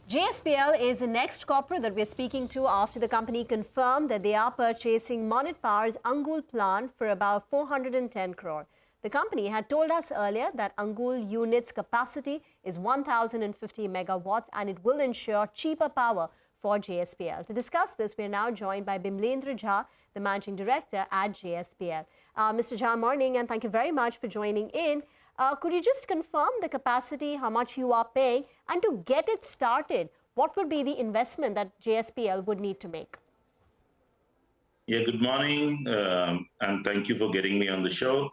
JSPL is the next corporate that we're speaking to after the company confirmed that they are purchasing Monnet Power's Angul plant for about 410 crore. The company had told us earlier that Angul unit's capacity is 1050 megawatts and it will ensure cheaper power for JSPL. To discuss this, we are now joined by Bimlendra Jha, the Managing Director at JSPL. Mr. Jha, morning, and thank you very much for joining in. Could you just confirm the capacity, how much you are paying, and to get it started, what would be the investment that JSPL would need to make? Yeah, good morning, and thank you for getting me on the show.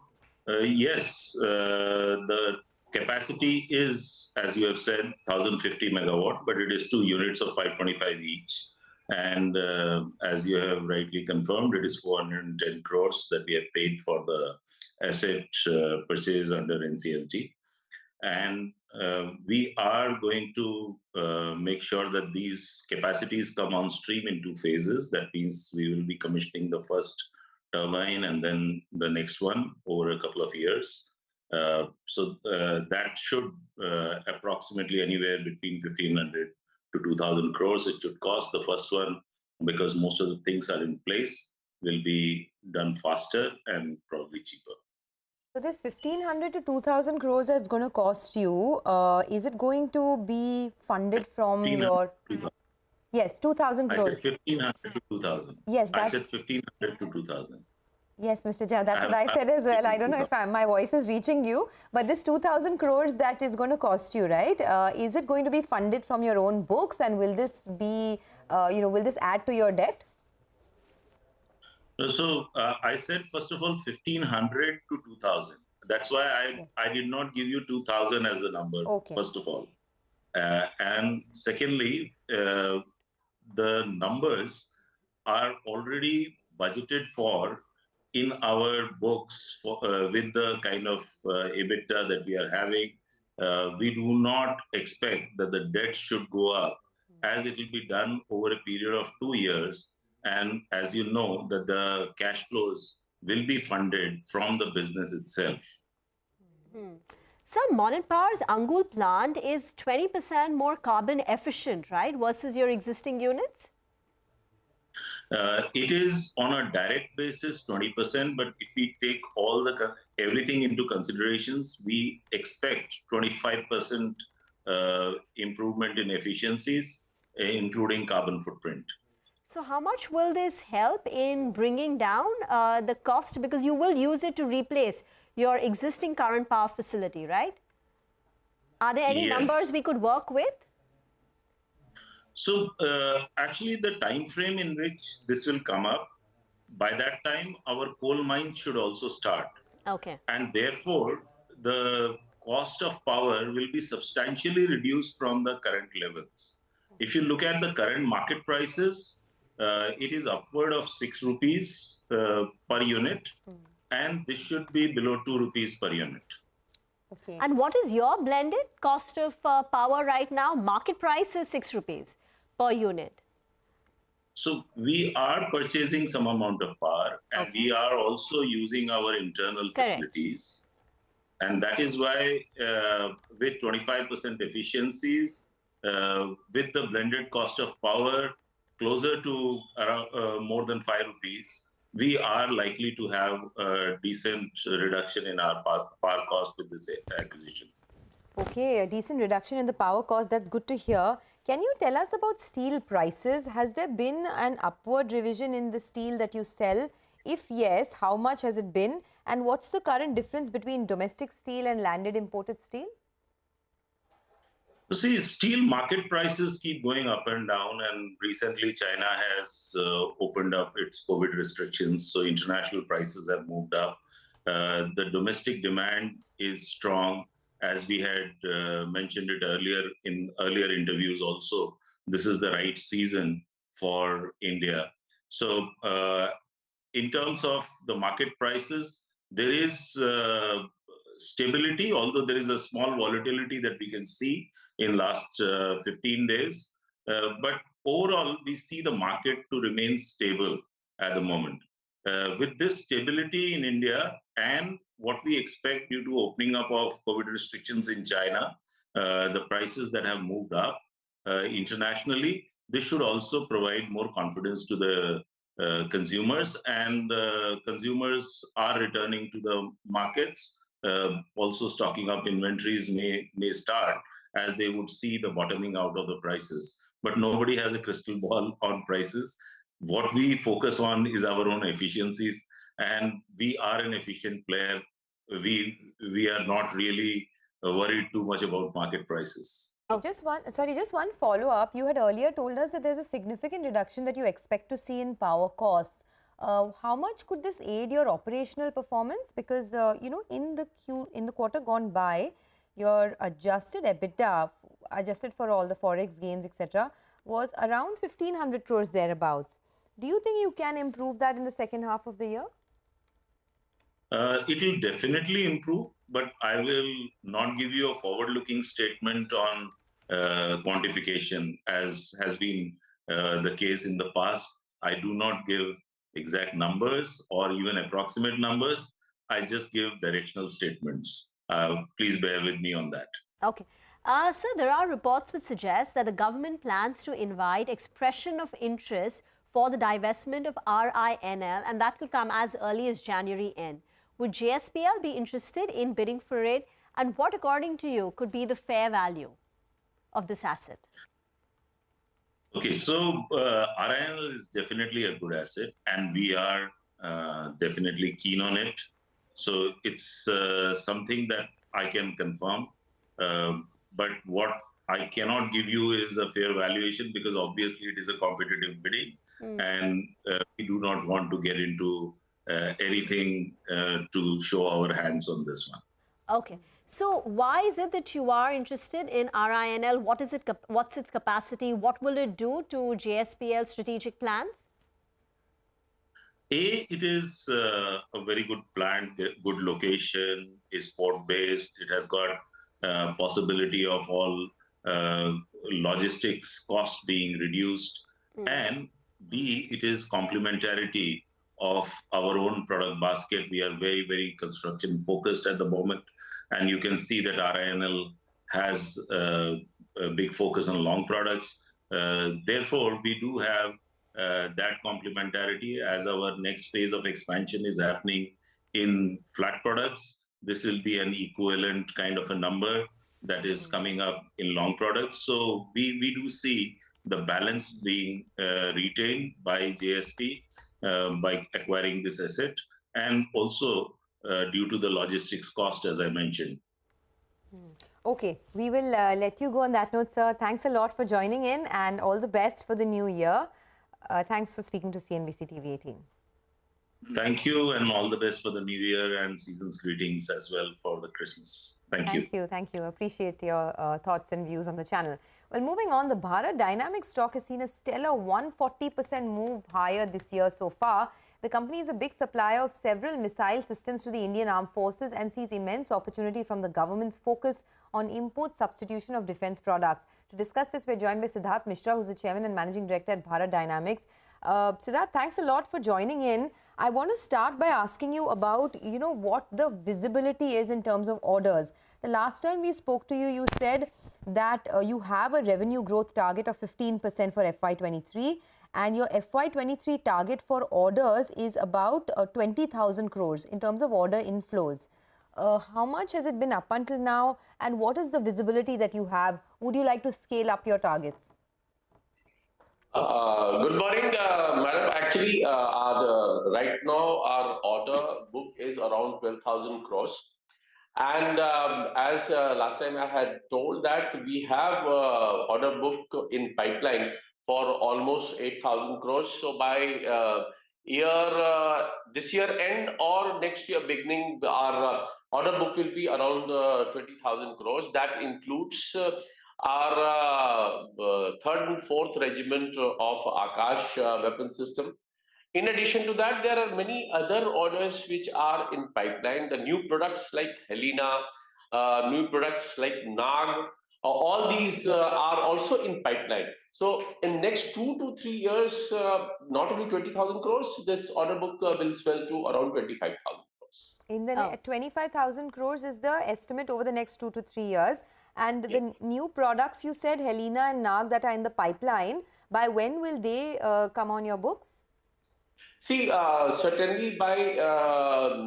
Yes, the capacity is, as you have said, 1050 megawatt, but it is 2 units of 525 each. And as you have rightly confirmed, it is 410 crores that we have paid for the asset purchase under NCLT. And we are going to make sure that these capacities come on stream in 2 phases. That means we will be commissioning the first turbine and then the next one over a couple of years. So that should approximately anywhere between 1,500 to 2,000 crores. It should cost. The first one, because most of the things are in place, will be done faster and probably cheaper. So this 1,500 to 2,000 crores that's going to cost you, is it going to be funded from your... 2,000. Yes, 2,000 crores. I said 1,500 to 2,000. Yes, I said 1,500 to 2,000. Yes, Mr. Jha, that's what I said as well. I don't know if my voice is reaching you, but this 2,000 crores that is going to cost you, right? Is it going to be funded from your own books, and will this be, will this add to your debt? So I said, first of all, 1,500 to 2,000. That's why I did not give you 2,000 as the number, first of all. And secondly, the numbers are already budgeted for in our books with the kind of EBITDA that we are having. We do not expect that the debt should go up, as it will be done over a period of 2 years. And as you know, that the cash flows will be funded from the business itself. So Monnet Power's Angul plant is 20% more carbon efficient, right, versus your existing units? It is on a direct basis 20%, but if we take everything into considerations, we expect 25% improvement in efficiencies, including carbon footprint. So how much will this help in bringing down the cost? Because you will use it to replace your existing current power facility, right? Are there any numbers we could work with? So actually the time frame in which this will come up, by that time our coal mine should also start. Okay. And therefore the cost of power will be substantially reduced from the current levels. If you look at the current market prices, it is upward of 6 rupees per unit, and this should be below 2 rupees per unit. Okay. And what is your blended cost of power right now? Market price is 6 rupees per unit. So we are purchasing some amount of power, and we are also using our internal facilities. And that is why with 25% efficiencies, with the blended cost of power closer to around more than 5 rupees, we are likely to have a decent reduction in our power cost with this acquisition. Okay, a decent reduction in the power cost. That's good to hear. Can you tell us about steel prices? Has there been an upward revision in the steel that you sell? If yes, how much has it been? And what's the current difference between domestic steel and landed imported steel? You see, steel market prices keep going up and down, and recently China has opened up its COVID restrictions, so international prices have moved up. The domestic demand is strong, as we had mentioned it earlier in earlier interviews also. This is the right season for India. So in terms of the market prices, there is stability, although there is a small volatility that we can see in last 15 days. But overall, we see the market to remain stable at the moment. With this stability in India and what we expect due to opening up of COVID restrictions in China, the prices that have moved up, internationally, this should also provide more confidence to the consumers, and consumers are returning to the markets. Also, stocking up inventories may start as they would see the bottoming out of the prices. But nobody has a crystal ball on prices. What we focus on is our own efficiencies, and we are an efficient player. We are not really worried too much about market prices. Just one follow-up. You had earlier told us that there's a significant reduction that you expect to see in power costs. How much could this aid your operational performance? Because in the quarter gone by, your adjusted EBITDA, adjusted for all the forex gains, etc., was around 1,500 crores thereabouts. Do you think you can improve that in the second half of the year? It will definitely improve, but I will not give you a forward-looking statement on quantification, as has been the case in the past. I do not give exact numbers or even approximate numbers. I just give directional statements. Please bear with me on that. Okay. Sir, there are reports which suggest that the government plans to invite expression of interest for the divestment of RINL, and that could come as early as January end. Would JSPL be interested in bidding for it? And what, according to you, could be the fair value of this asset? Okay, so RINL is definitely a good asset, and we are definitely keen on it. So it's something that I can confirm. But what I cannot give you is a fair valuation, because obviously it is a competitive bidding, and we do not want to get into anything to show our hands on this one. Okay. So why is it that you are interested in RINL? What's its capacity? What will it do to JSPL strategic plans? It is a very good plant, good location, is port-based. It has got possibility of all logistics cost being reduced, and B, it is complementarity of our own product basket. We are very, very construction focused at the moment, and you can see that RINL has a big focus on long products. Therefore, we do have that complementarity. As our next phase of expansion is happening in flat products, this will be an equivalent kind of a number that is coming up in long products. So we do see the balance being retained by JSP by acquiring this asset, and also due to the logistics cost, as I mentioned. Okay, we will let you go on that note, sir. Thanks a lot for joining in, and all the best for the new year. Thanks for speaking to CNBC TV18. Thank you, and all the best for the new year, and season's greetings as well for the Christmas. Thank you. Thank you. Appreciate your thoughts and views on the channel. Well, moving on, the Bharat Dynamics stock has seen a stellar 140% move higher this year so far. The company is a big supplier of several missile systems to the Indian Armed Forces and sees immense opportunity from the government's focus on import substitution of defense products. To discuss this, we're joined by Siddharth Mishra, who's the Chairman and Managing Director at Bharat Dynamics. Siddharth, thanks a lot for joining in. I want to start by asking you about, what the visibility is in terms of orders. The last time we spoke to you, you said that you have a revenue growth target of 15% for FY23, and your FY23 target for orders is about 20,000 crores in terms of order inflows. How much has it been up until now, and what is the visibility that you have? Would you like to scale up your targets? Good morning, madam. Actually, right now our order book is around 12,000 crores. And as last time I had told that we have order book in pipeline for almost 8,000 crores. So by this year end or next year beginning, our order book will be around 20,000 crores. That includes our 3rd and 4th regiment of Akash weapon system. In addition to that, there are many other orders which are in pipeline. The new products like Helena, new products like Nag, all these are also in pipeline. So in next 2 to 3 years, not only 20,000 crores, this order book will swell to around 25,000 crores. In the 25,000 crores is the estimate over the next 2 to 3 years. And the new products you said, Helena and Nag, that are in the pipeline, by when will they come on your books? See, certainly by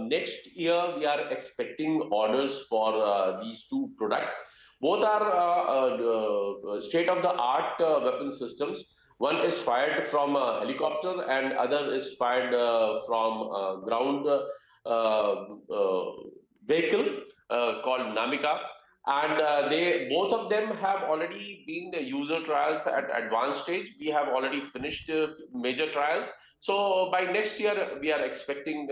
next year, we are expecting orders for these two products. Both are state-of-the-art weapon systems. One is fired from a helicopter and other is fired from a ground vehicle called Namika. And both of them have already been the user trials at advanced stage. We have already finished major trials. So by next year, we are expecting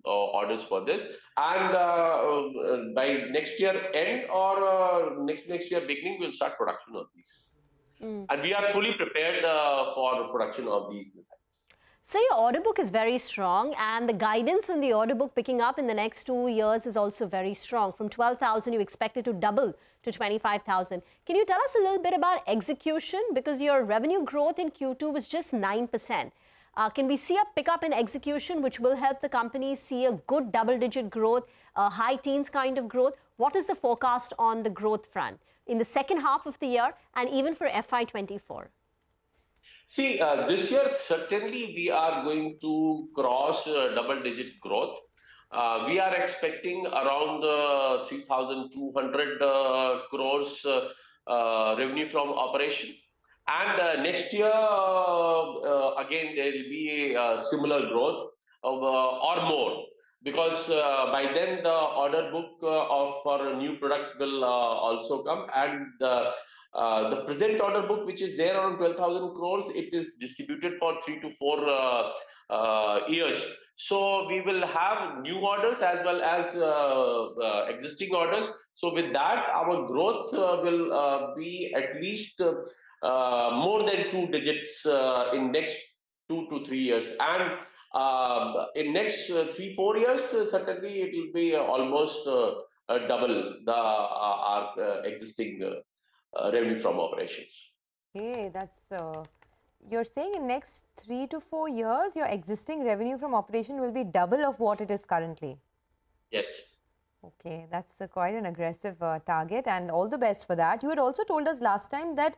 orders for this, and by next year end or next year beginning, we'll start production of these. And we are fully prepared for production of these missiles. So your order book is very strong, and the guidance on the order book picking up in the next 2 years is also very strong. From 12,000, you expect it to double to 25,000. Can you tell us a little bit about execution? Because your revenue growth in Q2 was just 9%. Can we see a pickup in execution, which will help the company see a good double-digit growth, high teens kind of growth? What is the forecast on the growth front in the second half of the year and even for FY24? See, this year, certainly we are going to cross double-digit growth. We are expecting around 3,200 crores revenue from operations. And next year, again, there will be a similar growth or more, because by then the order book for new products will also come. And the present order book, which is there around 12,000 crores, it is distributed for 3 to 4 years. So we will have new orders as well as existing orders. So with that, our growth will be at least more than 2 digits in next 2 to 3 years, and in next 3-4 years, certainly it will be almost double the our existing revenue from operations. Okay, that's you're saying in next 3 to 4 years, your existing revenue from operation will be double of what it is currently. Yes. Okay, that's quite an aggressive target, and all the best for that. You had also told us last time that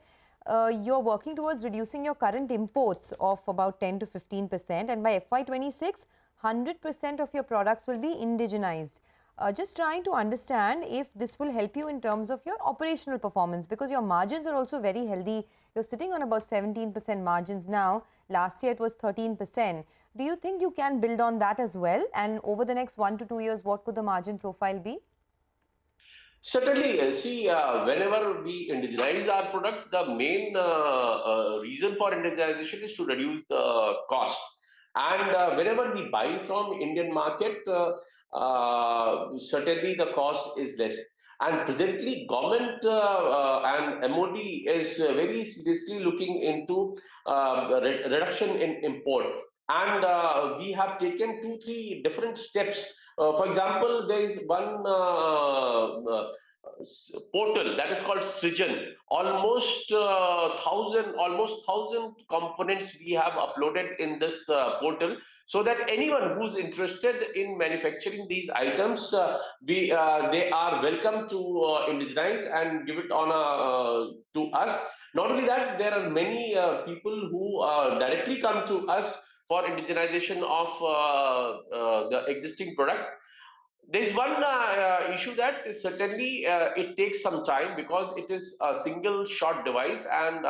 you're working towards reducing your current imports of about 10 to 15%, and by FY26, 100% of your products will be indigenized. Just trying to understand if this will help you in terms of your operational performance, because your margins are also very healthy. You're sitting on about 17% margins now. Last year it was 13%. Do you think you can build on that as well? And over the next 1 to 2 years, what could the margin profile be? Certainly, see, whenever we indigenize our product, the main reason for indigenization is to reduce the cost. And whenever we buy from Indian market, certainly the cost is less. And presently, government and MOD is very seriously looking into reduction in import. And we have taken 2-3 different steps. For example, there is one portal that is called Srijan. Almost 1,000 components we have uploaded in this portal, so that anyone who's interested in manufacturing these items, they are welcome to indigenize and give it on to us. Not only that, there are many people who directly come to us for indigenization of the existing products. There's one issue that is certainly it takes some time, because it is a single shot device, and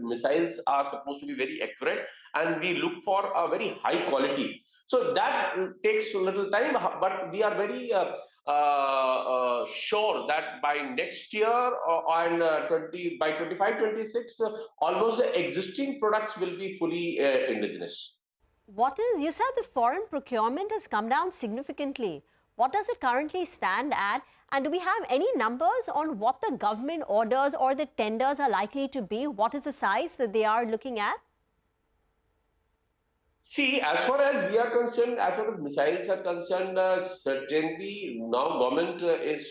missiles are supposed to be very accurate, and we look for a very high quality. So that takes a little time, but we are very sure that by next year and by 25-26, almost the existing products will be fully indigenous. You said the foreign procurement has come down significantly. What does it currently stand at? And do we have any numbers on what the government orders or the tenders are likely to be? What is the size that they are looking at? See, as far as we are concerned, as far as missiles are concerned, certainly now government has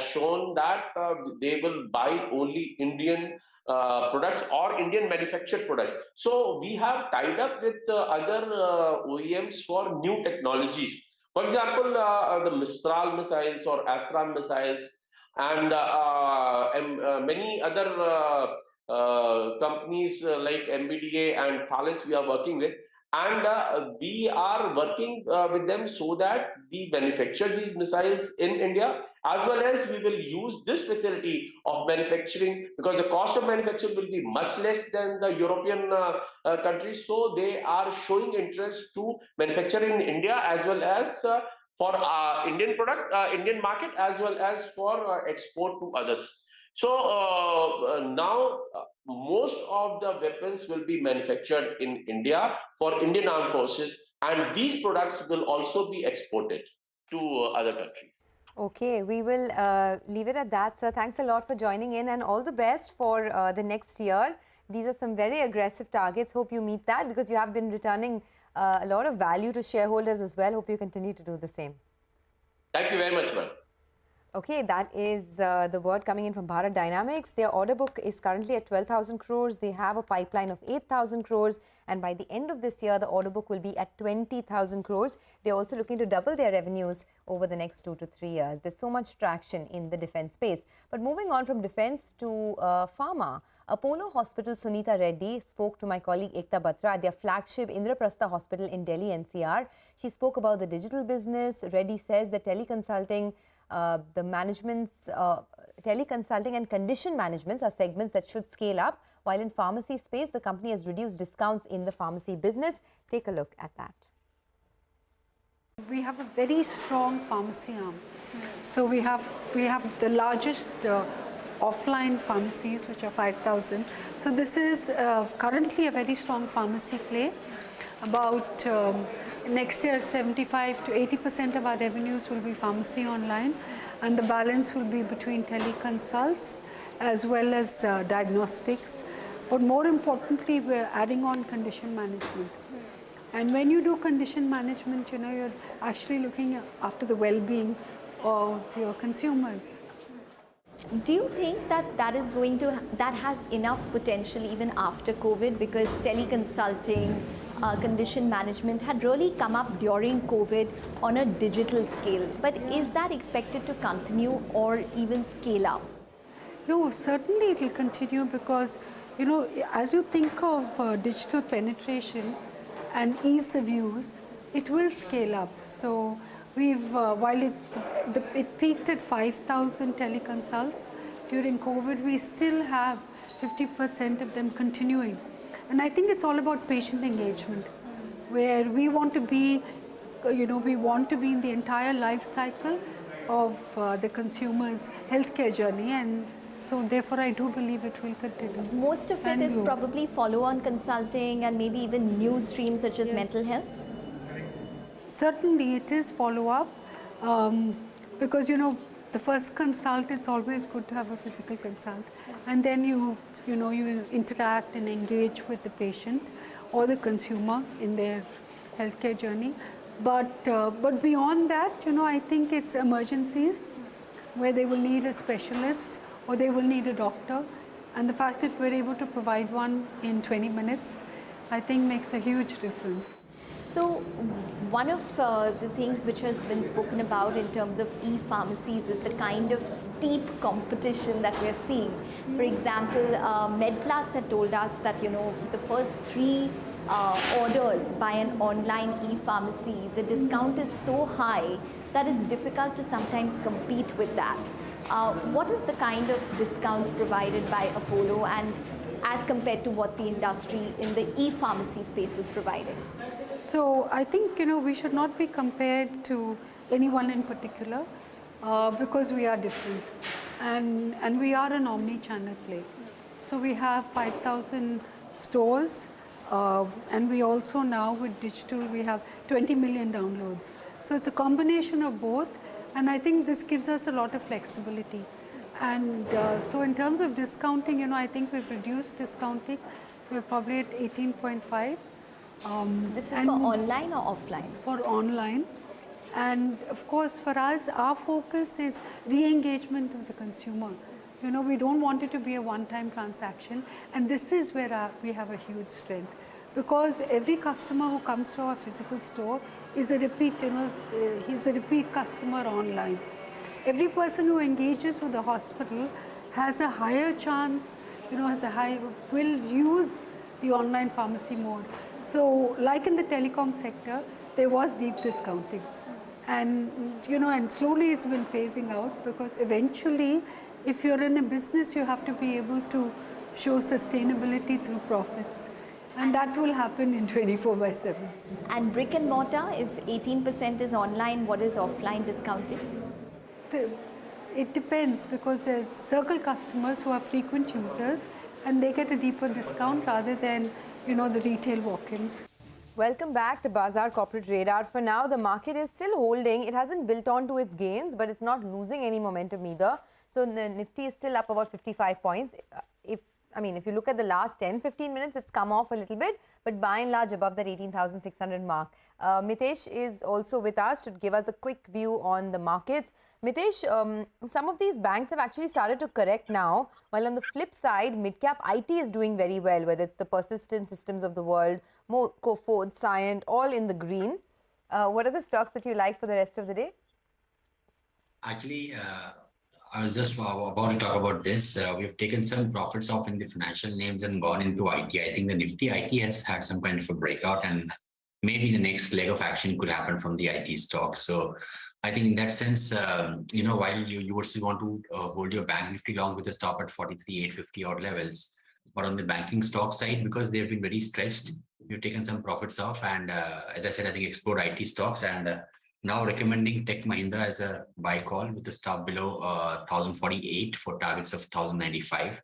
shown that they will buy only Indian products or Indian manufactured products. So we have tied up with other OEMs for new technologies. For example, the Mistral missiles or Asram missiles and many other companies like MBDA and Thales we are working with, and we are working with them so that we manufacture these missiles in India, as well as we will use this facility of manufacturing, because the cost of manufacture will be much less than the European countries. So they are showing interest to manufacture in India, as well as for Indian market, as well as for export to others. So now most of the weapons will be manufactured in India for Indian armed forces, and these products will also be exported to other countries. Okay, we will leave it at that, sir. Thanks a lot for joining in, and all the best for the next year. These are some very aggressive targets. Hope you meet that, because you have been returning a lot of value to shareholders as well. Hope you continue to do the same. Thank you very much, ma'am. Okay, that is the word coming in from Bharat Dynamics. Their order book is currently at 12,000 crores. They have a pipeline of 8,000 crores. And by the end of this year, the order book will be at 20,000 crores. They're also looking to double their revenues over the next 2 to 3 years. There's so much traction in the defense space. But moving on from defense to pharma, Apollo Hospital Sunita Reddy spoke to my colleague Ekta Batra at their flagship Indraprastha Hospital in Delhi NCR. She spoke about the digital business. Reddy says that teleconsulting, teleconsulting and condition managements are segments that should scale up, while in pharmacy space, the company has reduced discounts in the pharmacy business. Take a look at that. We have a very strong pharmacy arm. So we have the largest offline pharmacies, which are 5,000. So this is currently a very strong pharmacy play. About next year, 75 to 80% of our revenues will be pharmacy online, and the balance will be between teleconsults as well as diagnostics. But more importantly, we're adding on condition management. And when you do condition management, you're actually looking after the well-being of your consumers. Do you think that that has enough potential even after COVID, because teleconsulting, condition management had really come up during COVID on a digital scale? But is that expected to continue or even scale up? No, certainly it will continue, because, as you think of digital penetration and ease of use, it will scale up. So we've, while it peaked at 5,000 teleconsults during COVID, we still have 50% of them continuing. And I think it's all about patient engagement, where we want to be, we want to be in the entire life cycle of the consumer's healthcare journey, and so therefore I do believe it will continue. Most of it is probably follow-on consulting and maybe even new streams such as mental health? Certainly it is follow-up, because the first consult, it's always good to have a physical consult, and then you interact and engage with the patient or the consumer in their healthcare journey. But beyond that, I think it's emergencies where they will need a specialist or they will need a doctor, and the fact that we're able to provide one in 20 minutes, I think makes a huge difference. So one of the things which has been spoken about in terms of e-pharmacies is the kind of steep competition that we're seeing. For example, MedPlus had told us that, the first 3 orders by an online e-pharmacy, the discount is so high that it's difficult to sometimes compete with that. What is the kind of discounts provided by Apollo, and as compared to what the industry in the e-pharmacy space is providing? So I think, we should not be compared to anyone in particular, because we are different, and we are an omni-channel play. So we have 5,000 stores, and we also now with digital, we have 20 million downloads. So it's a combination of both, and I think this gives us a lot of flexibility. And so in terms of discounting, I think we've reduced discounting, we're probably at 18.5. This is and for online or offline? for online. And of course, for us, our focus is re-engagement of the consumer. You know, we don't want it to be a one-time transaction, and this is where we have a huge strength, because every customer who comes to our physical store is a repeat, he's a repeat customer online. Every person who engages with the hospital has a higher chance, will use the online pharmacy mode. So, like in the telecom sector, there was deep discounting. And, and slowly it's been phasing out, because eventually, if you're in a business, you have to be able to show sustainability through profits. And that will happen in 24/7. And brick and mortar, if 18% is online, what is offline discounting? It depends, because circle customers who are frequent users, and they get a deeper discount rather than, the retail walk-ins. Welcome back to Bazaar Corporate Radar. For now, the market is still holding. It hasn't built on to its gains, but it's not losing any momentum either. So the Nifty is still up about 55 points. If you look at the last 10-15 minutes, it's come off a little bit, but by and large above that 18,600 mark. Mitesh is also with us to give us a quick view on the markets. Mitesh, some of these banks have actually started to correct now, while on the flip side, mid-cap IT is doing very well, whether it's the Persistent Systems of the world, Coforge, Cyient, all in the green. What are the stocks that you like for the rest of the day? Actually, I was just about to talk about this. We've taken some profits off in the financial names and gone into IT. I think the Nifty IT has had some kind of a breakout, and maybe the next leg of action could happen from the IT stocks. So I think in that sense, while you would still want to hold your bank Nifty long with a stop at 43,850 odd levels, but on the banking stock side, because they've been very stretched, we've taken some profits off. And as I said, I think explore IT stocks, and now recommending Tech Mahindra as a buy call with a stop below 1,048 for targets of 1,095.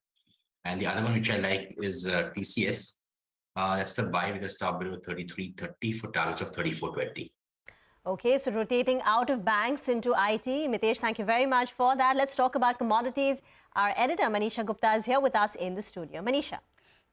And the other one which I like is TCS. That's a buy with a stop below 33.30 for targets of 34.20. Okay, so rotating out of banks into IT. Mitesh, thank you very much for that. Let's talk about commodities. Our editor, Manisha Gupta, is here with us in the studio. Manisha.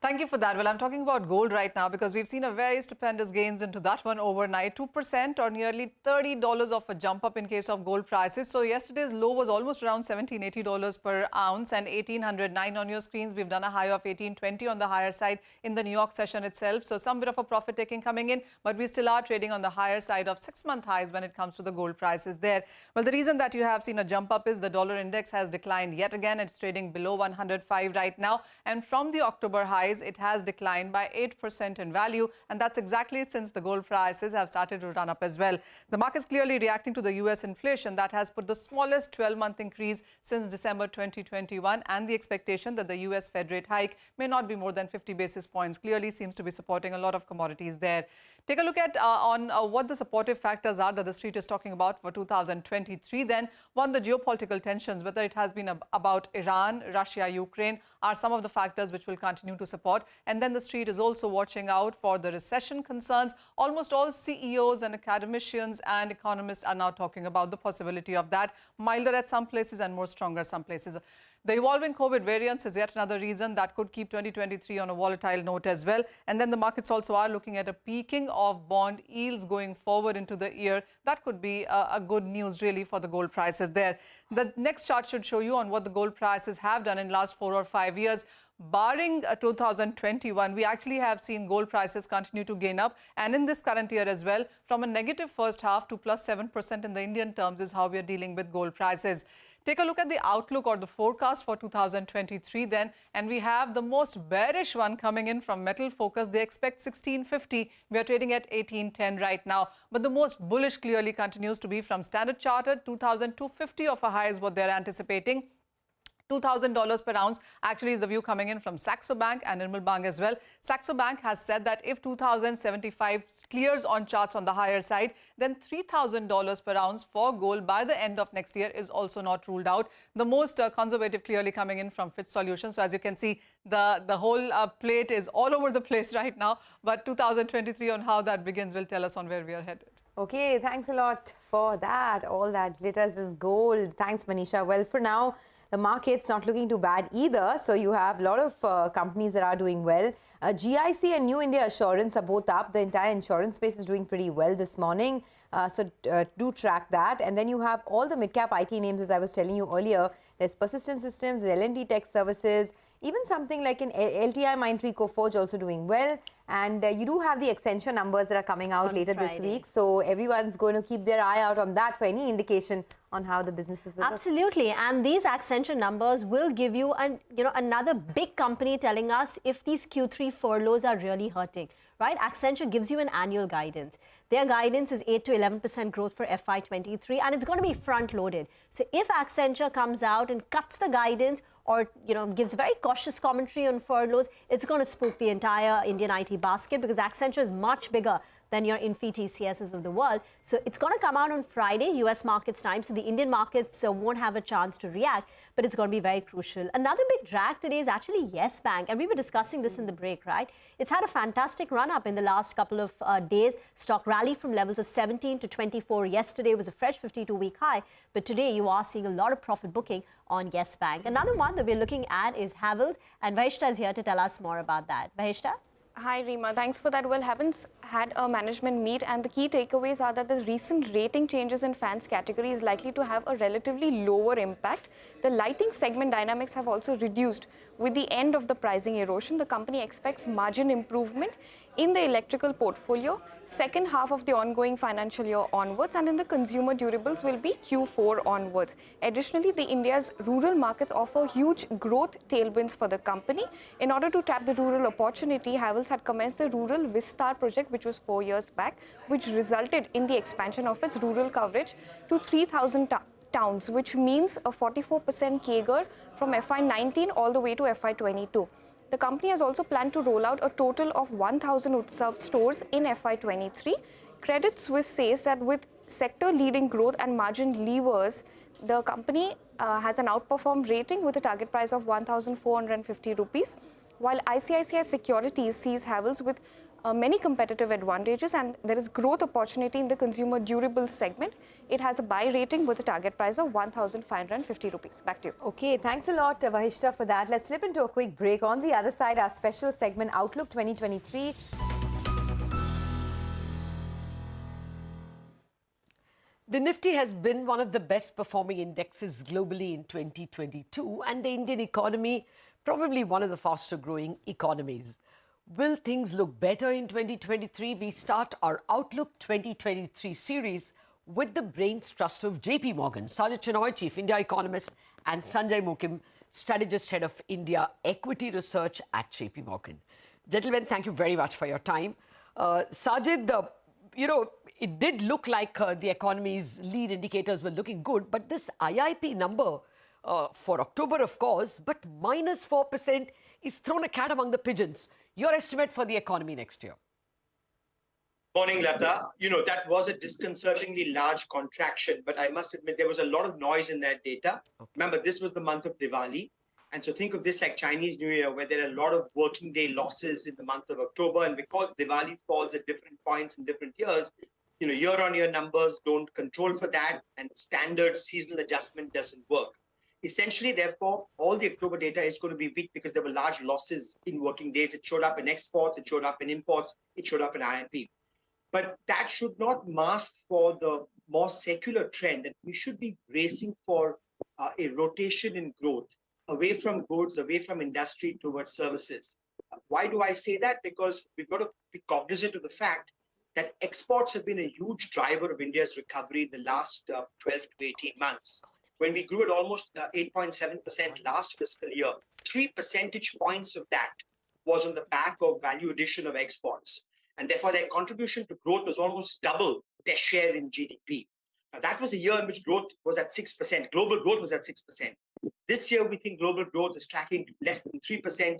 Thank you for that. Well, I'm talking about gold right now because we've seen a very stupendous gains into that one overnight. 2% or nearly $30 of a jump up in case of gold prices. So yesterday's low was almost around $1,780 per ounce and 1,809 on your screens. We've done a high of 1,820 on the higher side in the New York session itself. So some bit of a profit taking coming in, but we still are trading on the higher side of 6-month highs when it comes to the gold prices there. Well, the reason that you have seen a jump up is the dollar index has declined yet again. It's trading below 105 right now. And from the October highs, it has declined by 8% in value, and that's exactly since the gold prices have started to run up as well. The market's clearly reacting to the US inflation that has put the smallest 12-month increase since December 2021, and the expectation that the US Fed rate hike may not be more than 50 basis points clearly seems to be supporting a lot of commodities there. Take a look at what the supportive factors are that the street is talking about for 2023. Then, one, the geopolitical tensions, whether it has been about Iran, Russia, Ukraine, are some of the factors which will continue to support. And then the street is also watching out for the recession concerns. Almost all CEOs and academicians and economists are now talking about the possibility of that, milder at some places and more stronger some places. The evolving COVID variants is yet another reason that could keep 2023 on a volatile note as well. And then the markets also are looking at a peaking of bond yields going forward into the year. That could be a good news really for the gold prices there. The next chart should show you on what the gold prices have done in last 4 or 5 years. Barring 2021, we actually have seen gold prices continue to gain up, and in this current year as well, from a negative first half to plus 7% in the Indian terms is how we are dealing with gold prices. Take a look at the outlook or the forecast for 2023 then, and we have the most bearish one coming in from Metal Focus. They expect 1650. We are trading at 1810 right now. But the most bullish clearly continues to be from Standard Chartered. 2250 of a high is what they're anticipating. $2,000 per ounce actually is the view coming in from Saxo Bank and Nirmal Bang as well. Saxo Bank has said that if 2,075 clears on charts on the higher side, then $3,000 per ounce for gold by the end of next year is also not ruled out. The most conservative clearly coming in from Fitch Solutions. So as you can see, the whole plate is all over the place right now. But 2023 on how that begins will tell us on where we are headed. Okay, thanks a lot for that. All that glitters is gold. Thanks, Manisha. Well, for now, the market's not looking too bad either. So you have a lot of companies that are doing well. GIC and New India Assurance are both up. The entire insurance space is doing pretty well this morning. So do track that. And then you have all the mid-cap IT names, as I was telling you earlier. There's Persistent Systems, the L&T Tech Services, even something like an LTI Mindtree Coforge also doing well. And you do have the Accenture numbers that are coming out later this week. So everyone's going to keep their eye out on that for any indication on how the business is. Absolutely. And these Accenture numbers will give you another big company telling us if these Q3 furloughs are really hurting. Right? Accenture gives you an annual guidance. Their guidance is 8 to 11% growth for FY23, and it's going to be front-loaded. So if Accenture comes out and cuts the guidance or gives very cautious commentary on furloughs, it's going to spook the entire Indian IT basket because Accenture is much bigger than your Infy TCSs of the world. So it's going to come out on Friday, US markets time. So the Indian markets won't have a chance to react, but it's going to be very crucial. Another big drag today is actually Yes Bank. And we were discussing this in the break, right? It's had a fantastic run up in the last couple of days. Stock rallied from levels of 17 to 24. Yesterday was a fresh 52-week high. But today you are seeing a lot of profit booking on Yes Bank. Another one that we're looking at is Havells. And Vahishta is here to tell us more about that. Vahishta? Hi, Reema. Thanks for that. Well, Havells had a management meet, and the key takeaways are that the recent rating changes in fans category is likely to have a relatively lower impact. The lighting segment dynamics have also reduced. With the end of the pricing erosion, the company expects margin improvement in the electrical portfolio, second half of the ongoing financial year onwards, and in the consumer durables will be Q4 onwards. Additionally, the India's rural markets offer huge growth tailwinds for the company. In order to tap the rural opportunity, Havells had commenced the Rural Vistar project, which was 4 years back, which resulted in the expansion of its rural coverage to 3,000 towns, which means a 44% CAGR from FY19 all the way to FY22. The company has also planned to roll out a total of 1,000 Utsav stores in FY23. Credit Suisse says that with sector-leading growth and margin levers, the company has an outperformed rating with a target price of 1,450 rupees, while ICICI Securities sees Havells with many competitive advantages, and there is growth opportunity in the consumer durables segment. It has a buy rating with a target price of 1,550 rupees. Back to you. Okay, thanks a lot, Vahishta, for that. Let's slip into a quick break. On the other side, our special segment, Outlook 2023. The Nifty has been one of the best performing indexes globally in 2022, and the Indian economy probably one of the faster growing economies. Will things look better in 2023? We start our Outlook 2023 series with the brains trust of JP Morgan. Sajid Chinoy, Chief India Economist, and Sanjay Mokim, Strategist Head of India Equity Research at JP Morgan. Gentlemen, thank you very much for your time. Sajid, it did look like the economy's lead indicators were looking good, but this IIP number for October, of course, but minus 4% is thrown a cat among the pigeons. Your estimate for the economy next year? Morning, Lata. That was a disconcertingly large contraction, but I must admit there was a lot of noise in that data. Okay. Remember, this was the month of Diwali. And so think of this like Chinese New Year, where there are a lot of working day losses in the month of October. And because Diwali falls at different points in different years, year-on-year numbers don't control for that, and standard seasonal adjustment doesn't work. Essentially, therefore, all the October data is going to be weak because there were large losses in working days. It showed up in exports, it showed up in imports, it showed up in IIP. But that should not mask for the more secular trend that we should be bracing for a rotation in growth away from goods, away from industry towards services. Why do I say that? Because we've got to be cognizant of the fact that exports have been a huge driver of India's recovery in the last 12 to 18 months. When we grew at almost 8.7% last fiscal year, 3 percentage points of that was on the back of value addition of exports. And therefore, their contribution to growth was almost double their share in GDP. Now, that was a year in which growth was at 6%. Global growth was at 6%. This year, we think global growth is tracking less than 3%.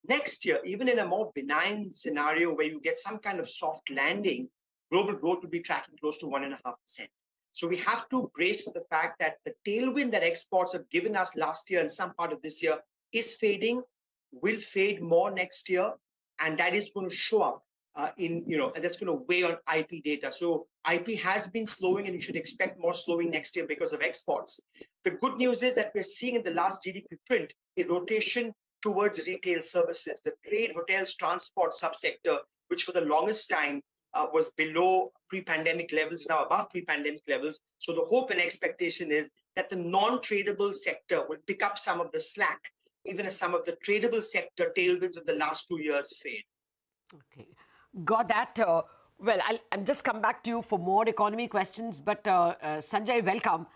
Next year, even in a more benign scenario where you get some kind of soft landing, global growth will be tracking close to 1.5%. So we have to brace for the fact that the tailwind that exports have given us last year and some part of this year is fading, will fade more next year, and that is going to show up and that's going to weigh on IP data. So IP has been slowing, and you should expect more slowing next year because of exports. The good news is that we're seeing in the last GDP print a rotation towards retail services. The trade, hotels, transport subsector, which for the longest time was below pre-pandemic levels, now above pre-pandemic levels. So the hope and expectation is that the non-tradable sector will pick up some of the slack, even as some of the tradable sector tailwinds of the last 2 years fade. Okay, got that. Well, I'll just come back to you for more economy questions, but Sanjay, welcome.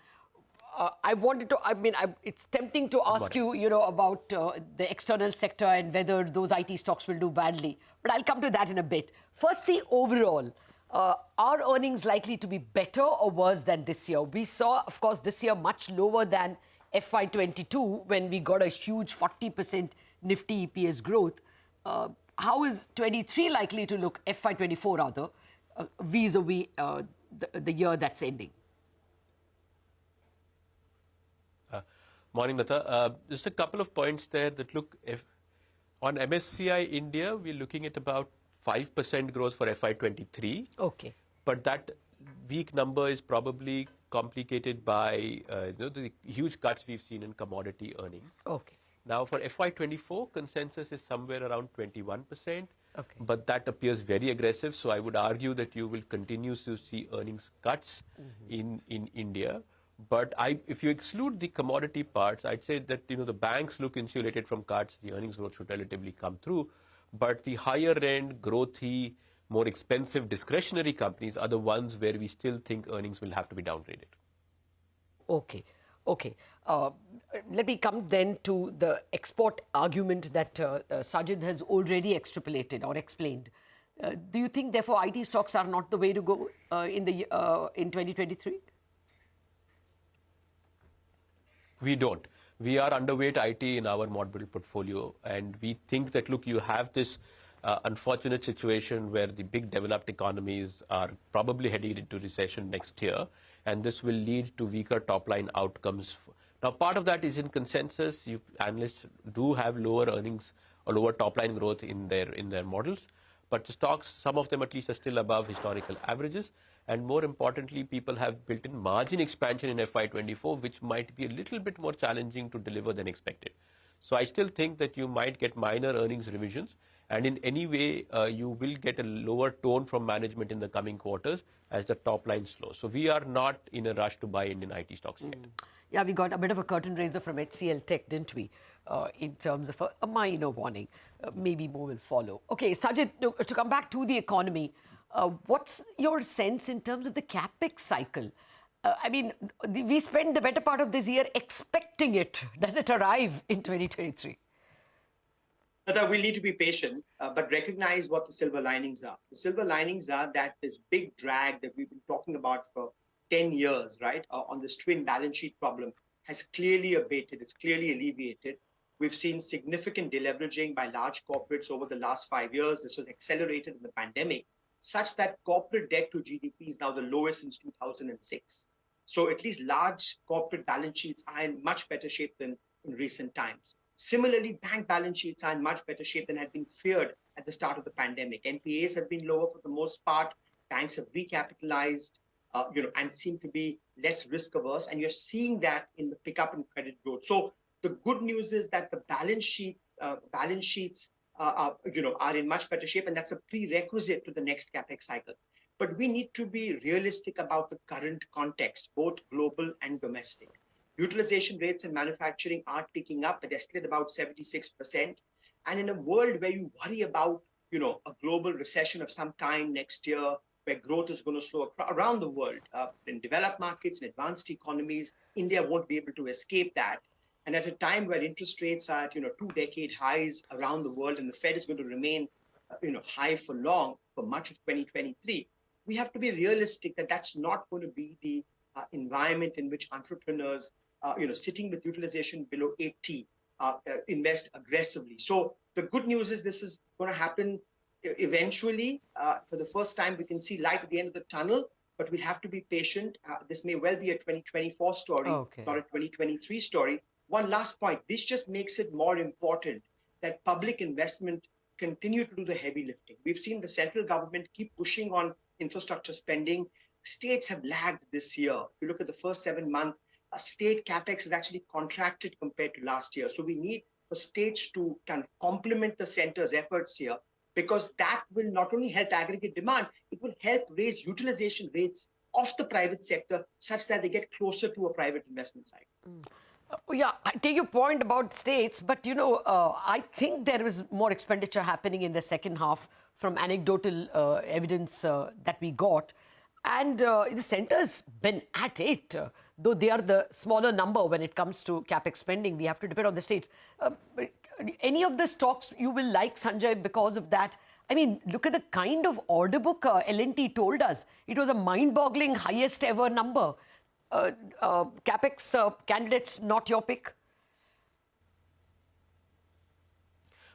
It's tempting to ask you, about the external sector and whether those IT stocks will do badly. But I'll come to that in a bit. Firstly, overall, are earnings likely to be better or worse than this year? We saw, of course, this year much lower than FY22 when we got a huge 40% Nifty EPS growth. How is 23 likely to look, FY24 rather, vis-a-vis the year that's ending? Morning, Lata. Just a couple of points there that look, on MSCI India, we're looking at about 5% growth for FY23. Okay. But that weak number is probably complicated by the huge cuts we've seen in commodity earnings. Okay. Now, for FY24, consensus is somewhere around 21%. Okay. But that appears very aggressive. So I would argue that you will continue to see earnings cuts in India. But if you exclude the commodity parts, I'd say that the banks look insulated from cuts. The earnings growth should relatively come through. But the higher end, growthy, more expensive discretionary companies are the ones where we still think earnings will have to be downgraded. Okay. Okay. Let me come then to the export argument that Sajid has already extrapolated or explained. Do you think, therefore, IT stocks are not the way to go in 2023? We don't. We are underweight IT in our model portfolio, and we think that, look, you have this unfortunate situation where the big developed economies are probably heading into recession next year, and this will lead to weaker top-line outcomes. Now, part of that is in consensus. Analysts do have lower earnings or lower top-line growth in their models, but the stocks, some of them at least, are still above historical averages. And more importantly, people have built in margin expansion in FY24, which might be a little bit more challenging to deliver than expected. So I still think that you might get minor earnings revisions. And in any way, you will get a lower tone from management in the coming quarters as the top line slows. So we are not in a rush to buy Indian IT stocks yet. Yeah, we got a bit of a curtain raiser from HCL Tech, didn't we? In terms of a minor warning. Maybe more will follow. Okay, Sajid, to come back to the economy, what's your sense in terms of the capex cycle? We spent the better part of this year expecting it. Does it arrive in 2023? That we'll need to be patient, but recognize what the silver linings are. The silver linings are that this big drag that we've been talking about for 10 years, right, on this twin balance sheet problem has clearly abated. It's clearly alleviated. We've seen significant deleveraging by large corporates over the last 5 years. This was accelerated in the pandemic, such that corporate debt to GDP is now the lowest since 2006. So at least large corporate balance sheets are in much better shape than in recent times. Similarly, bank balance sheets are in much better shape than had been feared at the start of the pandemic. NPAs have been lower for the most part. Banks have recapitalized, and seem to be less risk averse. And you're seeing that in the pickup in credit growth. So the good news is that the balance sheets are in much better shape, and that's a prerequisite to the next capex cycle. But we need to be realistic about the current context, both global and domestic. Utilization rates in manufacturing are ticking up, but they're still at about 76%. And in a world where you worry about, a global recession of some kind next year, where growth is going to slow around the world, in developed markets, in advanced economies, India won't be able to escape that. And at a time where interest rates are at, 2-decade highs around the world, and the Fed is going to remain, high for long, for much of 2023, we have to be realistic that that's not going to be the environment in which entrepreneurs, sitting with utilization below 80, invest aggressively. So the good news is this is going to happen eventually. For the first time, we can see light at the end of the tunnel, but we have to be patient. This may well be a 2024 story, not a 2023 story. One last point, this just makes it more important that public investment continue to do the heavy lifting. We've seen the central government keep pushing on infrastructure spending. States have lagged this year. If you look at the first 7 months, state capex has actually contracted compared to last year. So we need for states to kind of complement the center's efforts here, because that will not only help aggregate demand, it will help raise utilization rates of the private sector such that they get closer to a private investment cycle. Yeah, I take your point about states, but I think there is more expenditure happening in the second half from anecdotal evidence that we got. And the centre's been at it, though they are the smaller number when it comes to capex spending. We have to depend on the states. Any of the stocks you will like, Sanjay, because of that? I mean, look at the kind of order book L&T told us. It was a mind-boggling highest ever number. Capex candidates, not your pick?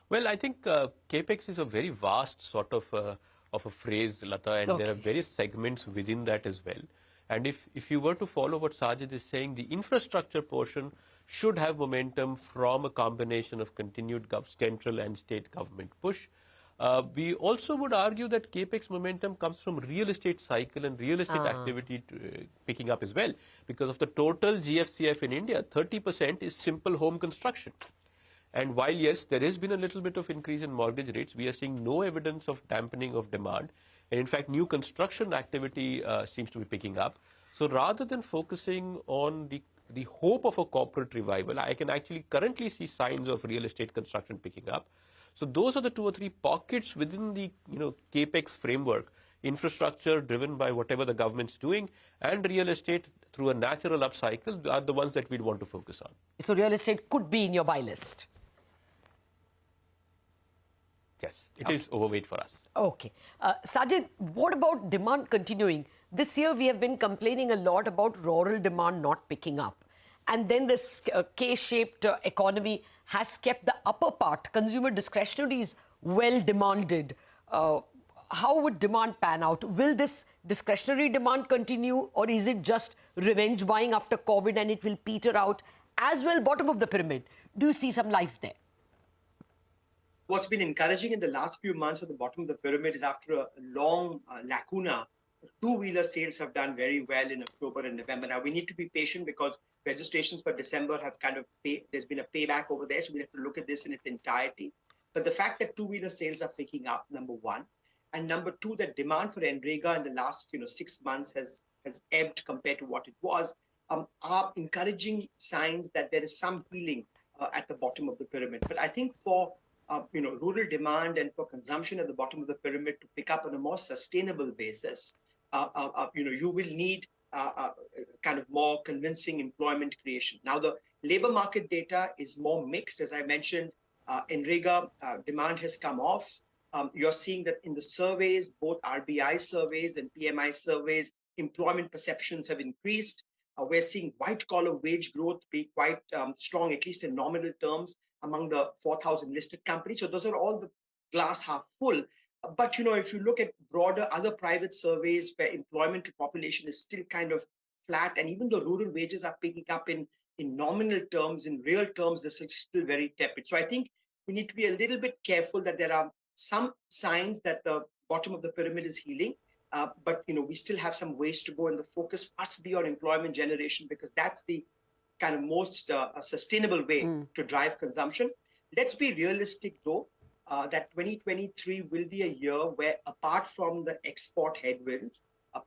Well, I think capex is a very vast sort of a phrase, Lata, and there are various segments within that as well. And if you were to follow what Sajid is saying, the infrastructure portion should have momentum from a combination of continued central and state government push. We also would argue that capex momentum comes from real estate cycle and real estate activity picking up as well. Because of the total GFCF in India, 30% is simple home construction. And while, yes, there has been a little bit of increase in mortgage rates, we are seeing no evidence of dampening of demand. And in fact, new construction activity seems to be picking up. So rather than focusing on the hope of a corporate revival, I can actually currently see signs of real estate construction picking up. So those are the 2 or 3 pockets within the capex framework: infrastructure driven by whatever the government's doing, and real estate through a natural upcycle are the ones that we'd want to focus on. So real estate could be in your buy list. Yes, it is overweight for us. Okay. Sajid, what about demand continuing? This year we have been complaining a lot about rural demand not picking up. And then this K-shaped economy has kept the upper part, consumer discretionaries, well demanded. How would demand pan out? Will this discretionary demand continue, or is it just revenge buying after COVID and it will peter out? As well, bottom of the pyramid, do you see some life there? What's been encouraging in the last few months at the bottom of the pyramid is, after a long lacuna, two-wheeler sales have done very well in October and November. Now, we need to be patient because registrations for December have there's been a payback over there, so we have to look at this in its entirety. But the fact that two-wheeler sales are picking up, number one, and number two, that demand for NREGA in the last 6 months has ebbed compared to what it was, are encouraging signs that there is some healing at the bottom of the pyramid. But I think for rural demand and for consumption at the bottom of the pyramid to pick up on a more sustainable basis, you will need kind of more convincing employment creation. Now, the labor market data is more mixed. As I mentioned, NREGA demand has come off. You're seeing that in the surveys, both RBI surveys and PMI surveys, employment perceptions have increased. We're seeing white-collar wage growth be quite strong, at least in nominal terms, among the 4,000 listed companies. So those are all the glass half full. But, if you look at broader other private surveys where employment to population is still kind of flat, and even the rural wages are picking up in nominal terms, in real terms, this is still very tepid. So I think we need to be a little bit careful that there are some signs that the bottom of the pyramid is healing. But, we still have some ways to go, and the focus must be on employment generation, because that's the kind of most sustainable way to drive consumption. Let's be realistic, though, that 2023 will be a year where, apart from the export headwinds,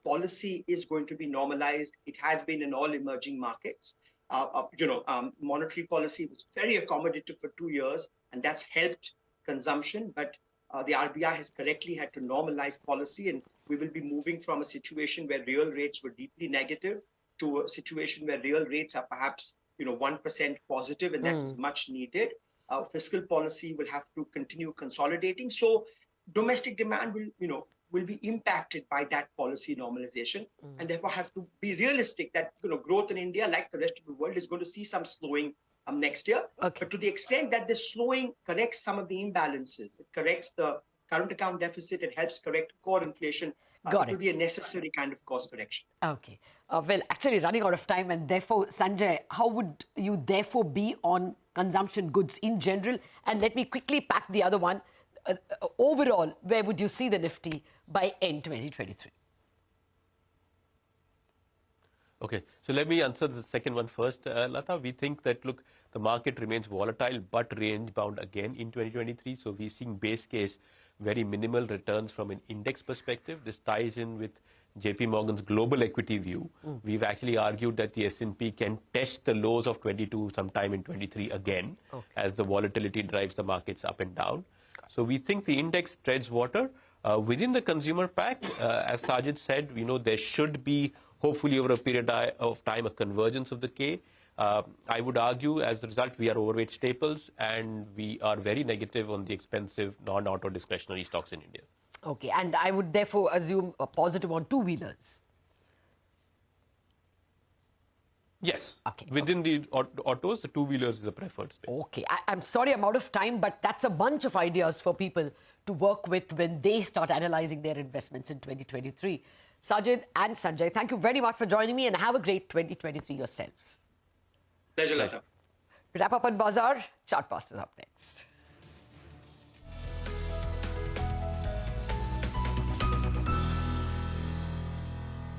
policy is going to be normalized. It has been in all emerging markets. Monetary policy was very accommodative for 2 years, and that's helped consumption. But the RBI has correctly had to normalize policy, and we will be moving from a situation where real rates were deeply negative to a situation where real rates are perhaps 1% positive, and that is much needed. Fiscal policy will have to continue consolidating. So domestic demand will be impacted by that policy normalization, and therefore have to be realistic that growth in India, like the rest of the world, is going to see some slowing next year. But to the extent that this slowing corrects some of the imbalances, it corrects the current account deficit, it helps correct core inflation, it will be a necessary kind of course correction. Okay. Well, actually running out of time, and therefore, Sanjay, how would you therefore be on consumption goods in general? And let me quickly pack the other one. overall, where would you see the Nifty by end 2023? Okay, so let me answer the second one first. Lata, we think that, look, the market remains volatile but range-bound again in 2023. So we're seeing base case very minimal returns from an index perspective. This ties in with JP Morgan's global equity view. We've actually argued that the S&P can test the lows of 22 sometime in 23 again, as the volatility drives the markets up and down. So we think the index treads water. Within the consumer pack, as Sajid said, there should be, hopefully over a period of time, a convergence of the K. I would argue, as a result, we are overweight staples and we are very negative on the expensive non-auto discretionary stocks in India. Okay, and I would therefore assume a positive on two-wheelers. Yes. Okay. Within the autos, the two-wheelers is a preferred space. Okay. I'm sorry I'm out of time, but that's a bunch of ideas for people to work with when they start analysing their investments in 2023. Sajid and Sanjay, thank you very much for joining me and have a great 2023 yourselves. Pleasure, Lata. Wrap up on Bazaar. Chartbusters up next.